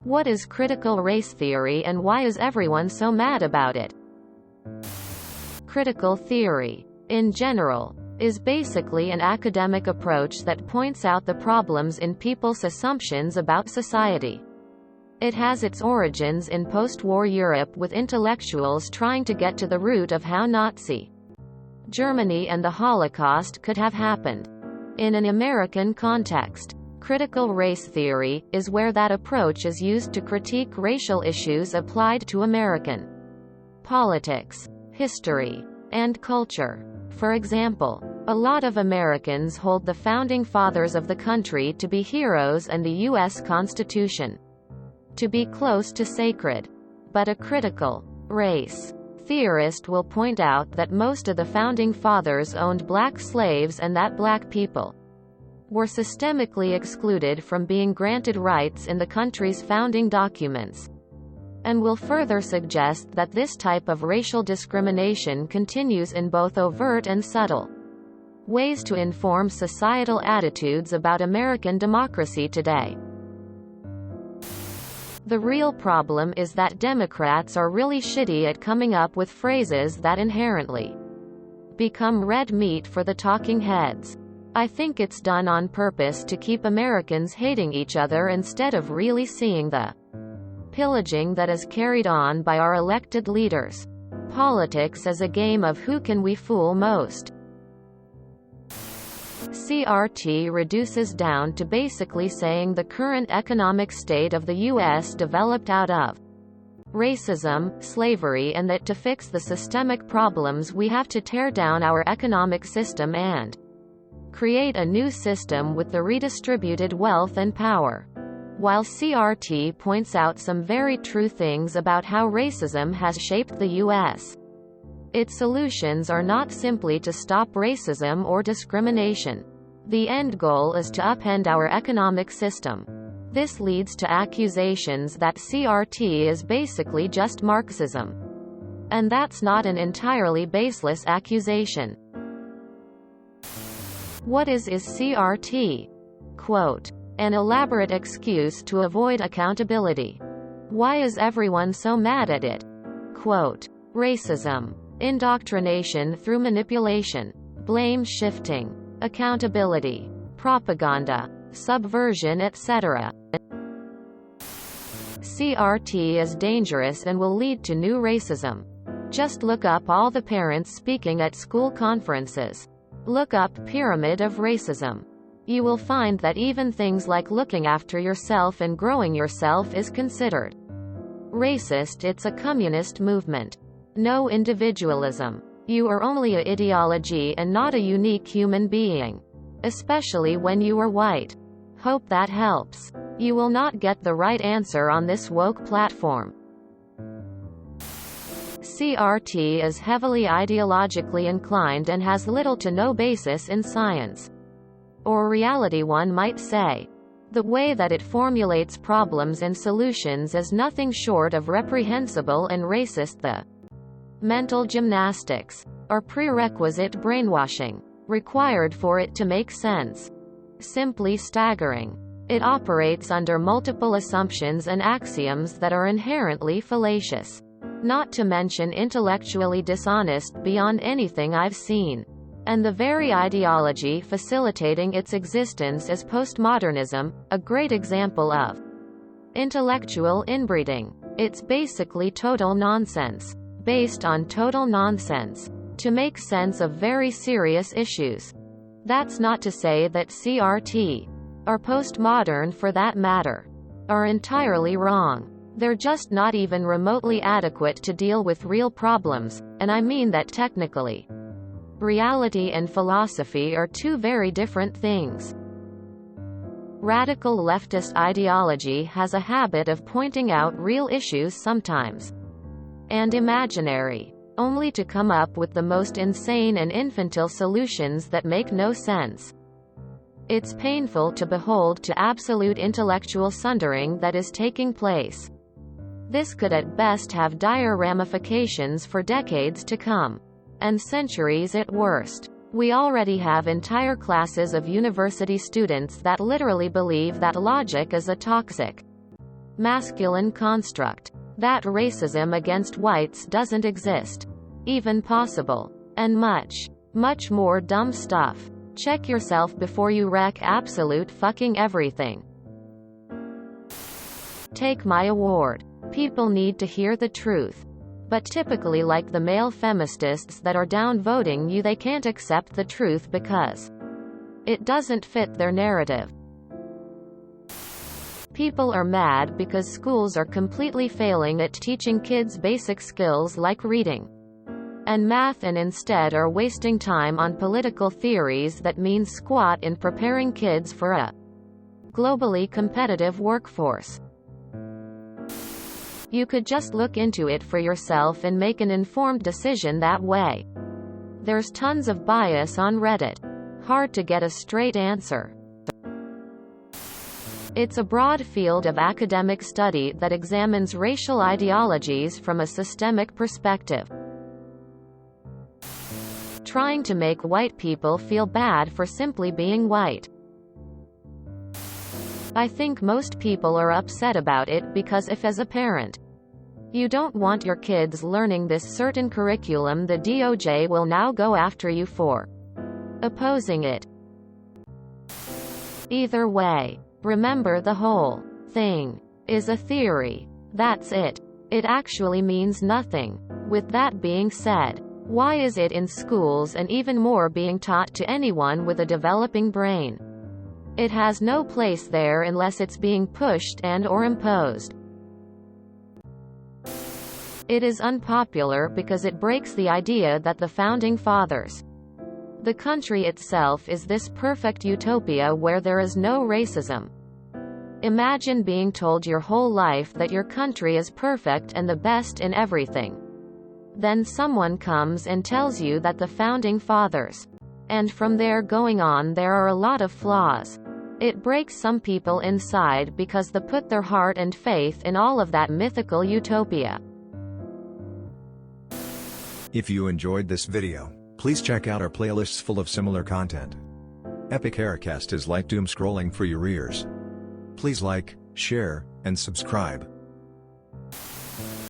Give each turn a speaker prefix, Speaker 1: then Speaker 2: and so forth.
Speaker 1: What is critical race theory and why is everyone so mad about it? Critical theory, in general, is basically an academic approach that points out the problems in people's assumptions about society. It has its origins in post-war Europe, with intellectuals trying to get to the root of how Nazi Germany and the Holocaust could have happened. In an American context, critical race theory is where that approach is used to critique racial issues applied to American politics, history, and culture. For example, a lot of Americans hold the founding fathers of the country to be heroes and the U.S. Constitution to be close to sacred. But a critical race theorist will point out that most of the founding fathers owned black slaves and that black people were systemically excluded from being granted rights in the country's founding documents, and will further suggest that this type of racial discrimination continues in both overt and subtle ways to inform societal attitudes about American democracy today. The real problem is that Democrats are really shitty at coming up with phrases that inherently become red meat for the talking heads. I think it's done on purpose to keep Americans hating each other instead of really seeing the pillaging that is carried on by our elected leaders. Politics is a game of who can we fool most. CRT reduces down to basically saying the current economic state of the U.S. developed out of racism, slavery, and that to fix the systemic problems we have to tear down our economic system and create a new system with the redistributed wealth and power. While CRT points out some very true things about how racism has shaped the U.S., its solutions are not simply to stop racism or discrimination. The end goal is to upend our economic system. This leads to accusations that CRT is basically just Marxism. And that's not an entirely baseless accusation. What is CRT? Quote, an elaborate excuse to avoid accountability. Why is everyone so mad at it? Quote, racism, indoctrination through manipulation, blame shifting, accountability, propaganda, subversion, etc. CRT is dangerous and will lead to new racism. Just look up all the parents speaking at school conferences. Look up pyramid of racism. You will find that even things like looking after yourself and growing yourself is considered racist. It's a communist movement. No individualism. You are only a ideology and not a unique human being. Especially when you are white. Hope that helps. You will not get the right answer on this woke platform. CRT is heavily ideologically inclined and has little to no basis in science or reality, one might say. The way that it formulates problems and solutions is nothing short of reprehensible and racist. The mental gymnastics or prerequisite brainwashing required for it to make sense simply staggering. It operates under multiple assumptions and axioms that are inherently fallacious, not to mention intellectually dishonest beyond anything I've seen. And the very ideology facilitating its existence is postmodernism, a great example of intellectual inbreeding. It's basically total nonsense, based on total nonsense, to make sense of very serious issues. That's not to say that CRT, or postmodern for that matter, are entirely wrong. They're just not even remotely adequate to deal with real problems, and I mean that technically. Reality and philosophy are two very different things. Radical leftist ideology has a habit of pointing out real issues sometimes, and imaginary, only to come up with the most insane and infantile solutions that make no sense. It's painful to behold to absolute intellectual sundering that is taking place. This could at best have dire ramifications for decades to come, and centuries at worst. We already have entire classes of university students that literally believe that logic is a toxic masculine construct, that racism against whites doesn't exist, even possible, and much, much more dumb stuff. Check yourself before you wreck absolute fucking everything. Take my award. People need to hear the truth. But typically, like the male feminists that are downvoting you, they can't accept the truth because it doesn't fit their narrative. People are mad because schools are completely failing at teaching kids basic skills like reading and math, and instead are wasting time on political theories that mean squat in preparing kids for a globally competitive workforce. You could just look into it for yourself and make an informed decision that way. There's tons of bias on Reddit. Hard to get a straight answer. It's a broad field of academic study that examines racial ideologies from a systemic perspective, trying to make white people feel bad for simply being white. I think most people are upset about it because if as a parent you don't want your kids learning this certain curriculum, the DOJ will now go after you for opposing it. Either way, remember the whole thing is a theory. That's it. It actually means nothing. With that being said, why is it in schools and even more being taught to anyone with a developing brain? It has no place there unless it's being pushed and/or imposed. It is unpopular because it breaks the idea that the Founding Fathers, the country itself, is this perfect utopia where there is no racism. Imagine being told your whole life that your country is perfect and the best in everything. Then someone comes and tells you that the Founding Fathers, and from there going on, there are a lot of flaws. It breaks some people inside because they put their heart and faith in all of that mythical utopia.
Speaker 2: If you enjoyed this video, please check out our playlists full of similar content. Epic Haircast is like doom scrolling for your ears. Please like, share, and subscribe.